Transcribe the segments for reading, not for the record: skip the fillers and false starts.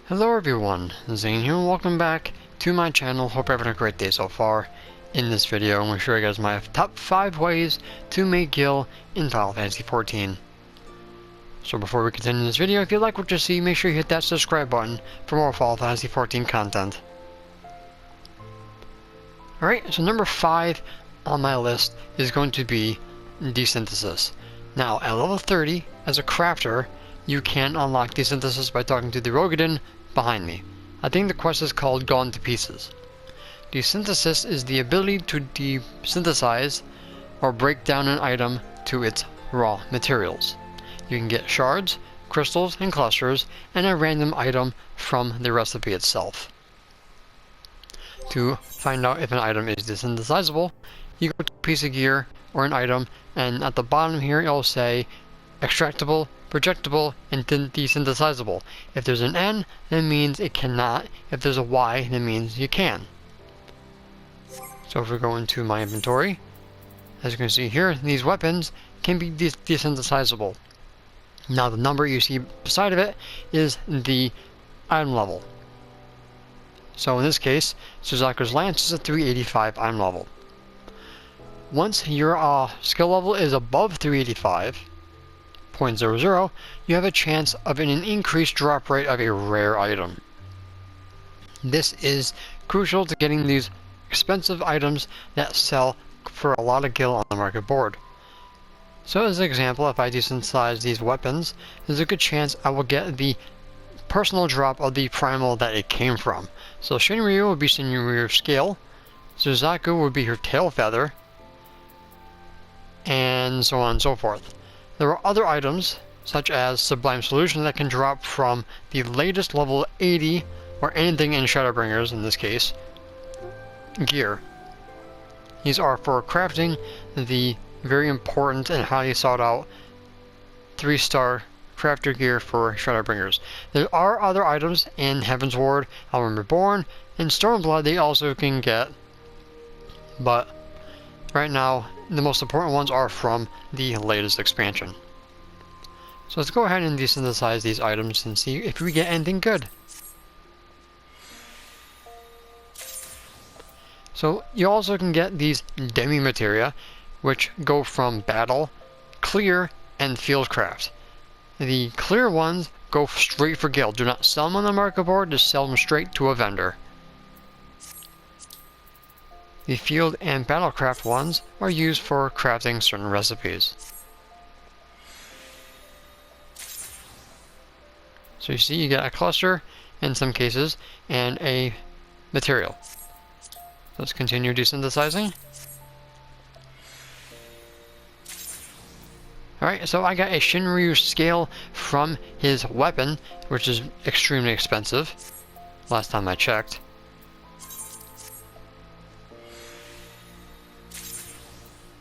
Hello everyone, Zane here and welcome back to my channel. Hope you're having a great day so far. In this video, I'm going to show you guys my top 5 ways to make gil in Final Fantasy XIV. So before we continue this video, if you like what you see, make sure you hit that subscribe button for more Final Fantasy XIV content. Alright, so number 5 on my list is going to be desynthesis. Now, at level 30, as a crafter, you can unlock desynthesis by talking to the Rogadin behind me. I think the quest is called Gone to Pieces. Desynthesis is the ability to desynthesize or break down an item to its raw materials. You can get shards, crystals, and clusters, and a random item from the recipe itself. To find out if an item is desynthesizable, you go to a piece of gear or an item, and at the bottom here it'll say extractable, projectable, and desynthesizable. If there's an N, that means it cannot. If there's a Y, that means you can. So if we go into my inventory, as you can see here, these weapons can be desynthesizable. Now the number you see beside of it is the item level. So in this case, Suzaku's Lance is a 385 item level. Once your skill level is above 385.00, you have a chance of an increased drop rate of a rare item. This is crucial to getting these expensive items that sell for a lot of gil on the market board. So as an example, if I desynthesize these weapons, there's a good chance I will get the personal drop of the primal that it came from. So Shinryu would be Shinryu's scale, Suzaku would be her tail feather, and so on and so forth. There are other items, such as Sublime Solution, that can drop from the latest level 80, or anything in Shadowbringers, in this case, gear. These are for crafting the very important and highly sought out 3-star crafter gear for Shadowbringers. There are other items in Heaven's Ward, Realm Reborn, and Stormblood they also can get, but right now the most important ones are from the latest expansion. So let's go ahead and desynthesize these items and see if we get anything good. So you also can get these demi-materia, which go from battle, clear, and fieldcraft. The clear ones go straight for gil. Do not sell them on the market board, just sell them straight to a vendor. The field and battlecraft ones are used for crafting certain recipes. So you see you get a cluster in some cases and a material. Let's continue desynthesizing. Alright, so I got a Shinryu scale from his weapon, which is extremely expensive, last time I checked.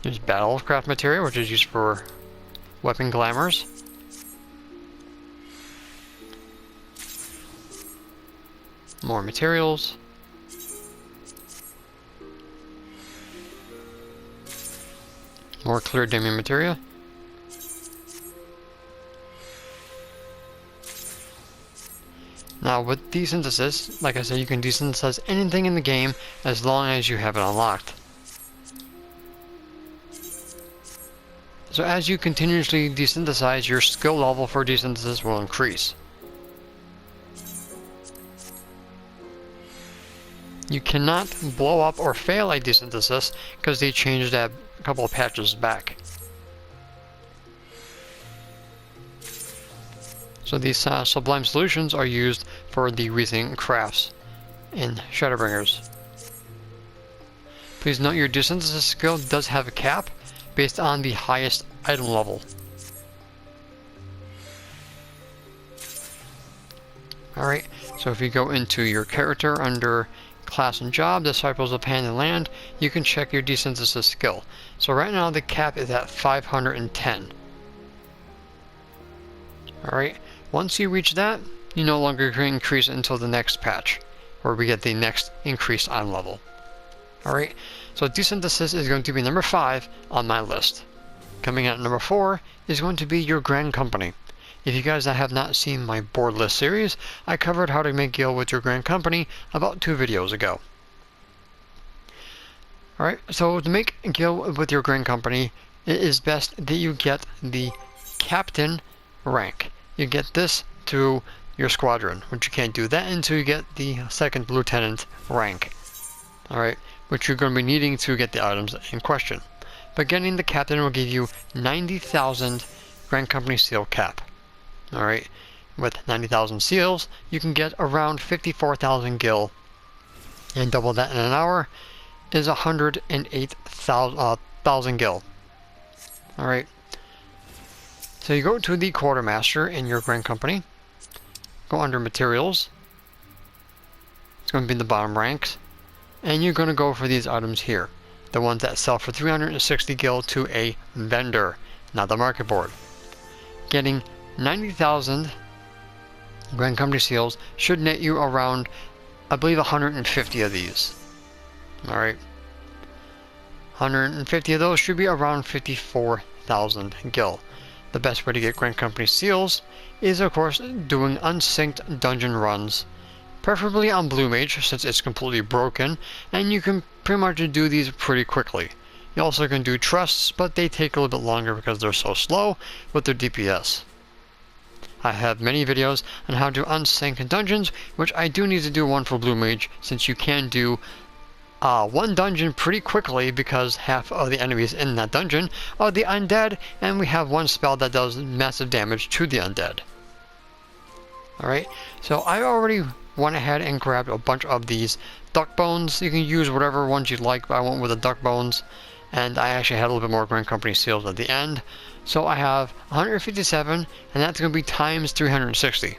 There's battlecraft material, which is used for weapon glamours. More materials. More clear demi materia. Now with desynthesis, like I said, you can desynthesize anything in the game as long as you have it unlocked. So as you continuously desynthesize, your skill level for desynthesis will increase. You cannot blow up or fail a desynthesis because they changed that a couple of patches back. So these Sublime Solutions are used for the wreathing crafts in Shadowbringers. Please note your desynthesis skill does have a cap based on the highest item level. Alright, so if you go into your character under class and job, Disciples of Hand and Land, you can check your desynthesis skill. So right now the cap is at 510. Alright, once you reach that, you no longer can increase it until the next patch, where we get the next increased item level. Alright, so desynthesis is going to be number 5 on my list. Coming out number 4 is going to be your Grand Company. If you guys have not seen my board list series, I covered how to make gil with your grand company about 2 videos ago. Alright, so to make gil with your grand company, it is best that you get the captain rank. You get this through your squadron, which you can't do that until you get the 2nd lieutenant rank. Alright, which you're going to be needing to get the items in question. But getting the captain will give you 90,000 grand company seal cap. Alright, with 90,000 seals, you can get around 54,000 gil, and double that in an hour is 108,000 gil. Alright, so you go to the quartermaster in your grand company, go under materials, it's going to be in the bottom ranks, and you're going to go for these items here, the ones that sell for 360 gil to a vendor, not the market board. Getting 90,000 grand company seals should net you around, I believe, 150 of these. Alright, 150 of those should be around 54,000 gil. The best way to get grand company seals is, of course, doing unsynced dungeon runs, preferably on Blue Mage since it's completely broken, and you can pretty much do these pretty quickly. You also can do trusts, but they take a little bit longer because they're so slow with their DPS. I have many videos on how to unsync dungeons, which I do need to do one for Blue Mage, since you can do one dungeon pretty quickly because half of the enemies in that dungeon are the undead, and we have one spell that does massive damage to the undead. Alright, so I already went ahead and grabbed a bunch of these duck bones. You can use whatever ones you like, but I went with the duck bones, and I actually had a little bit more grand company seals at the end. So I have 157, and that's going to be times 360.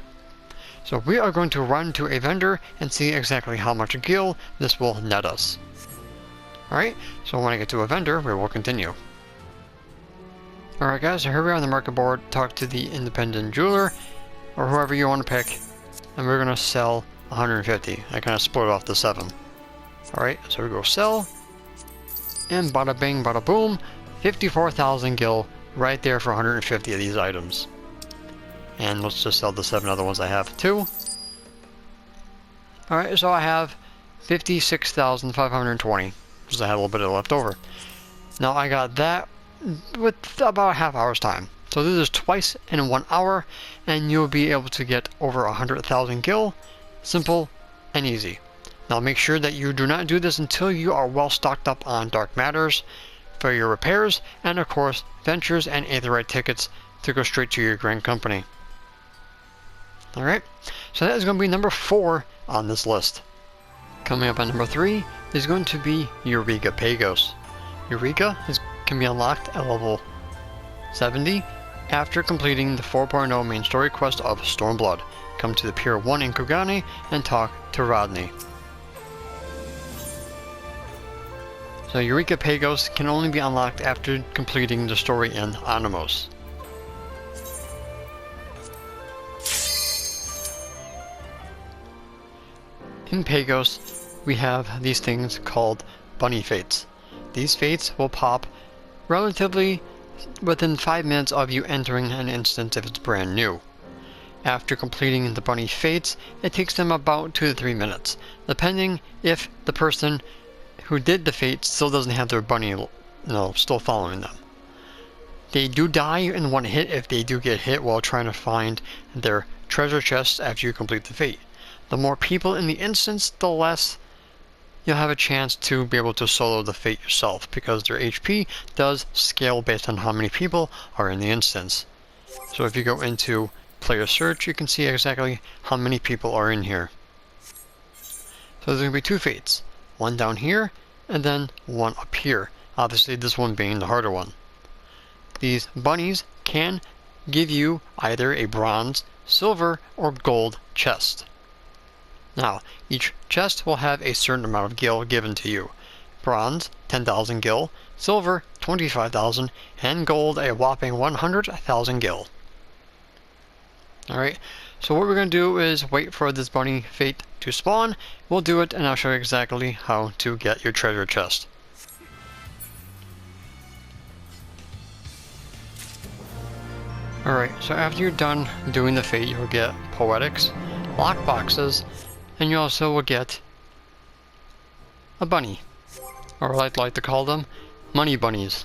So we are going to run to a vendor and see exactly how much gil this will net us. Alright, so when I get to a vendor, we will continue. Alright guys, so here we are on the market board. Talk to the independent jeweler, or whoever you want to pick, and we're going to sell 150. I kind of split off the 7. Alright, so we go sell, and bada bing, bada boom, 54,000 gil right there for 150 of these items. And let's just sell the 7 other ones I have too. Alright, so I have 56,520, because I had a little bit of left over. Now I got that with about a half hour's time. So this is twice in 1 hour, and you'll be able to get over 100,000 gil. Simple and easy. Now make sure that you do not do this until you are well stocked up on dark matters for your repairs, and of course ventures and aetheryte tickets to go straight to your grand company. Alright, so that is going to be number 4 on this list. Coming up on number 3 is going to be Eurekapagos. Eureka can be unlocked at level 70 after completing the 4.0 main story quest of Stormblood. Come to the Pier 1 in Kugane and talk to Rodney. So Eurekapagos can only be unlocked after completing the story in Animos. In Pagos, we have these things called bunny fates. These fates will pop relatively within 5 minutes of you entering an instance if it's brand new. After completing the bunny fates, it takes them about 2 to 3 minutes, depending if the person who did the fate still doesn't have their bunny, still following them. They do die in one hit if they do get hit while trying to find their treasure chests after you complete the fate. The more people in the instance, the less you'll have a chance to be able to solo the fate yourself, because their HP does scale based on how many people are in the instance. So if you go into player search, you can see exactly how many people are in here. So there's going to be 2 fates, one down here and then one up here, obviously this one being the harder one. These bunnies can give you either a bronze, silver, or gold chest. Now, each chest will have a certain amount of gil given to you. Bronze, 10,000 gil, silver, 25,000, and gold, a whopping 100,000 gil. Alright, so what we're going to do is wait for this bunny fate to spawn. We'll do it, and I'll show you exactly how to get your treasure chest. Alright, so after you're done doing the fate, you'll get poetics, lockboxes, and you also will get a bunny. Or I'd like to call them money bunnies.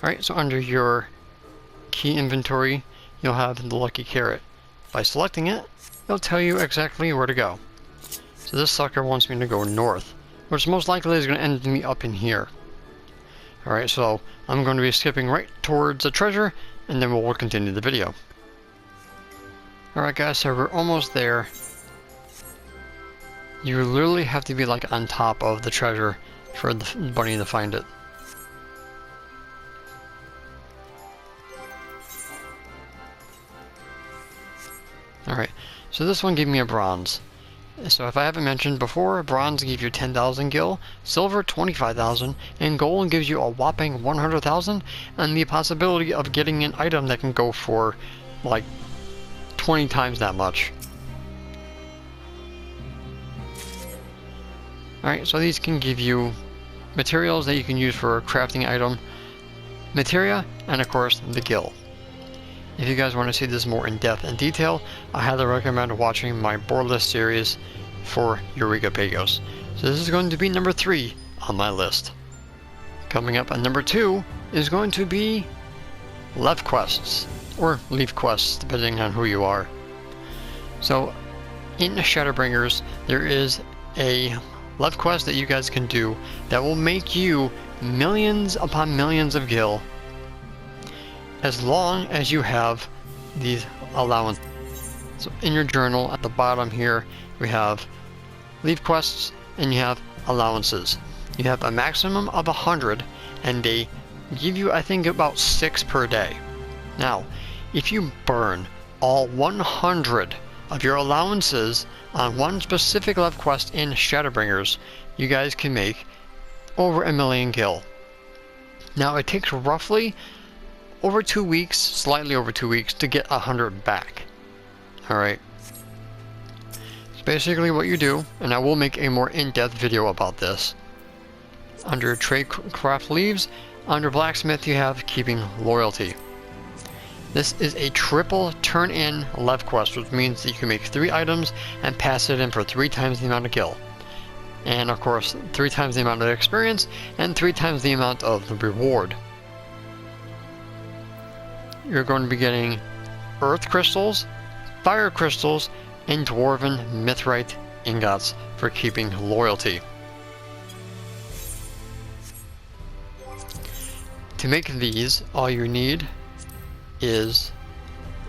Alright, so under your key inventory, you'll have the lucky carrot. By selecting it, it'll tell you exactly where to go. So this sucker wants me to go north, which most likely is going to end me up in here. Alright, so I'm going to be skipping right towards the treasure, and then we'll continue the video. Alright guys, so we're almost there. You literally have to be like on top of the treasure for the bunny to find it. Alright, so this one gave me a bronze. So if I haven't mentioned before, bronze gives you 10,000 gil, silver 25,000, and gold gives you a whopping 100,000, and the possibility of getting an item that can go for like 20 times that much. Alright, so these can give you materials that you can use for a crafting item, materia, and of course the gil. If you guys want to see this more in depth and detail, I highly recommend watching my board list series for Eurekapagos. So this is going to be number 3 on my list. Coming up at number 2 is going to be leve quests, or leve quests, depending on who you are. So in Shadowbringers, there is a leve quest that you guys can do that will make you millions upon millions of gil, as long as you have these allowances. So in your journal at the bottom here, we have leve quests and you have allowances. You have a maximum of 100, and they give you, I think, about 6 per day. Now, if you burn all 100 of your allowances on one specific leve quest in Shadowbringers, you guys can make over 1 million gil. Now, it takes roughly over 2 weeks, slightly over 2 weeks, to get 100 back. Alright. So basically what you do, and I will make a more in-depth video about this. Under trade craft leaves, under blacksmith you have keeping loyalty. This is a triple turn-in leve quest, which means that you can make 3 items and pass it in for 3 times the amount of gil. And of course, 3 times the amount of experience, and 3 times the amount of the reward. You're going to be getting earth crystals, fire crystals, and dwarven mithrite ingots for keeping loyalty. To make these, all you need is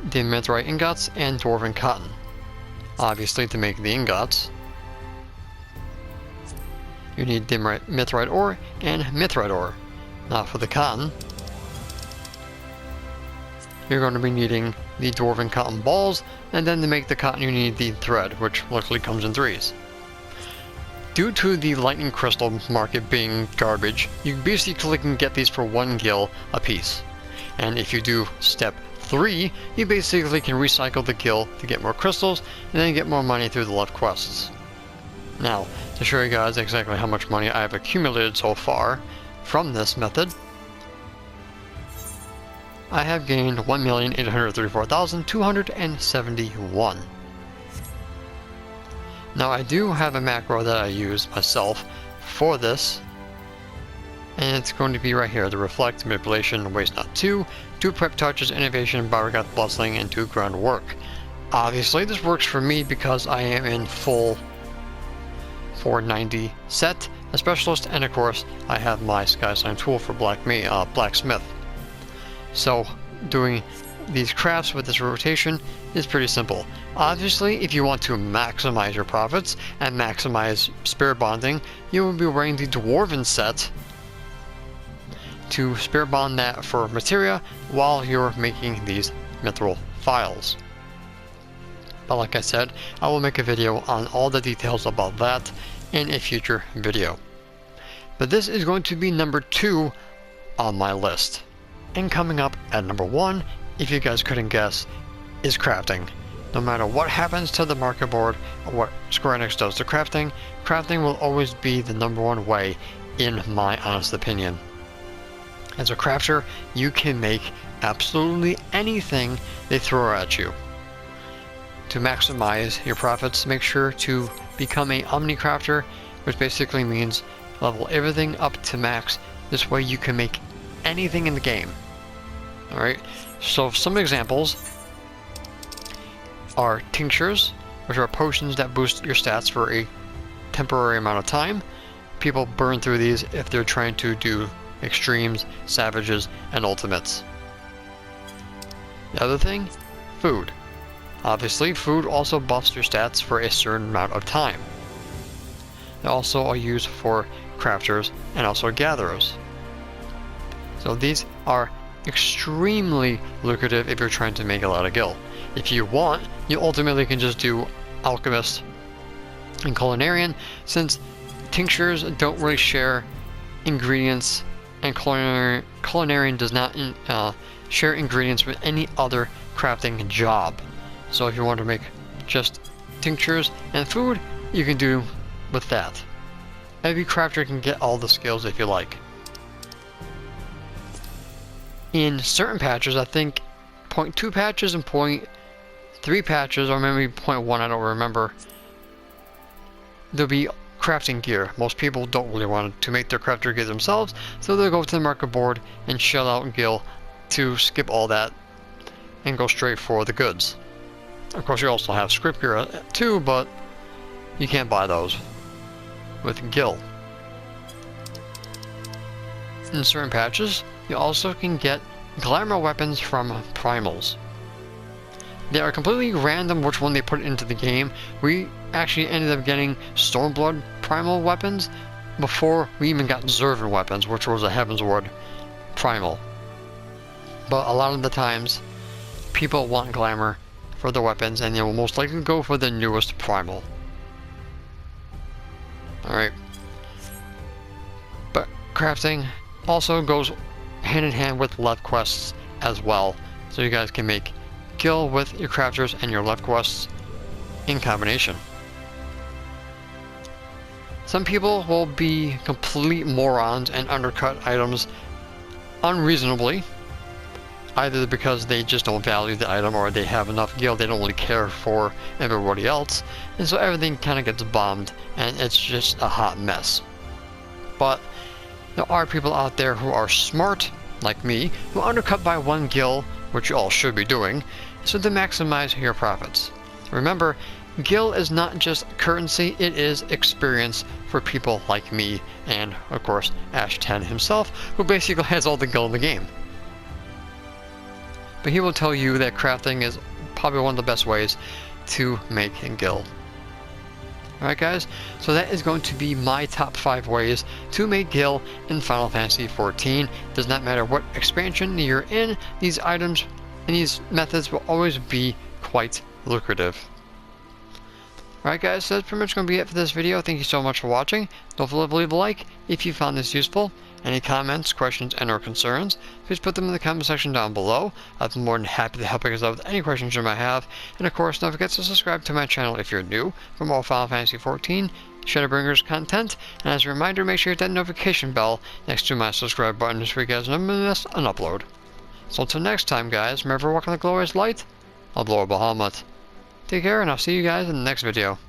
the mithrite ingots and dwarven cotton. Obviously, to make the ingots, you need the mithrite ore and mithrite ore. Now for the cotton, you're going to be needing the dwarven cotton balls, and then to make the cotton you need the thread, which luckily comes in 3s. Due to the lightning crystal market being garbage, you basically can get these for 1 gil a piece. And if you do step 3, you basically can recycle the gil to get more crystals, and then get more money through the leve quests. Now, to show you guys exactly how much money I have accumulated so far from this method, I have gained 1,834,271. Now I do have a macro that I use myself for this, and it's going to be right here: the reflect, manipulation, waste not 2, 2 prep touches, innovation, Bioregath, bloodslinging, and 2 groundwork. Obviously this works for me because I am in full 490 set, a specialist, and of course I have my Skysign tool for blacksmith. So doing these crafts with this rotation is pretty simple. Obviously, if you want to maximize your profits and maximize spirit bonding, you will be wearing the dwarven set to spirit bond that for materia while you're making these mithril files. But like I said, I will make a video on all the details about that in a future video. But this is going to be number 2 on my list. And coming up at number 1, if you guys couldn't guess, is crafting. No matter what happens to the market board or what Square Enix does to crafting, crafting will always be the number 1 way, in my honest opinion. As a crafter, you can make absolutely anything they throw at you. To maximize your profits, make sure to become a omnicrafter, which basically means level everything up to max. This way you can make anything in the game. Alright, so some examples are tinctures, which are potions that boost your stats for a temporary amount of time. People burn through these if they're trying to do extremes, savages, and ultimates. The other thing, food. Obviously, food also buffs your stats for a certain amount of time. They also are used for crafters and also gatherers. So these are extremely lucrative if you're trying to make a lot of gil. If you want, you ultimately can just do alchemist and culinarian, since tinctures don't really share ingredients, and culinarian does not share ingredients with any other crafting job. So if you want to make just tinctures and food, you can do with that. Every crafter can get all the skills if you like. In certain patches, I think 0.2 patches and 0.3 patches, or maybe 0.1, I don't remember, there'll be crafting gear. Most people don't really want to make their crafter gear themselves, so they'll go to the market board and shell out gil to skip all that and go straight for the goods. Of course, you also have script gear too, but you can't buy those with gil. In certain patches, you also can get glamour weapons from primals. They are completely random which one they put into the game. We actually ended up getting Stormblood primal weapons before we even got Zervan weapons, which was a Heavensward primal. But a lot of the times, people want glamour for the weapons, and they will most likely go for the newest primal. Alright. But crafting also goes hand in hand with left quests as well, so you guys can make gil with your crafters and your left quests in combination. Some people will be complete morons and undercut items unreasonably, either because they just don't value the item or they have enough gil they don't really care for everybody else, and so everything kind of gets bombed and it's just a hot mess. But there are people out there who are smart, like me, who undercut by 1 gil, which you all should be doing, so to maximize your profits. Remember, gil is not just currency, it is experience for people like me and, of course, Ash 10 himself, who basically has all the gil in the game. But he will tell you that crafting is probably one of the best ways to make gil. Alright guys, so that is going to be my top 5 ways to make gil in Final Fantasy XIV. Does not matter what expansion you're in, these items and these methods will always be quite lucrative. Alright guys, so that's pretty much going to be it for this video. Thank you so much for watching. Don't forget to leave a like if you found this useful. Any comments, questions, and or concerns, please put them in the comment section down below. I'd be more than happy to help you guys out with any questions you might have. And of course, don't forget to subscribe to my channel if you're new for more Final Fantasy XIV Shadowbringers content. And as a reminder, make sure you hit that notification bell next to my subscribe button so you guys never miss an upload. So until next time guys, remember walking the glorious light, I'll blow a Bahamut. Take care and I'll see you guys in the next video.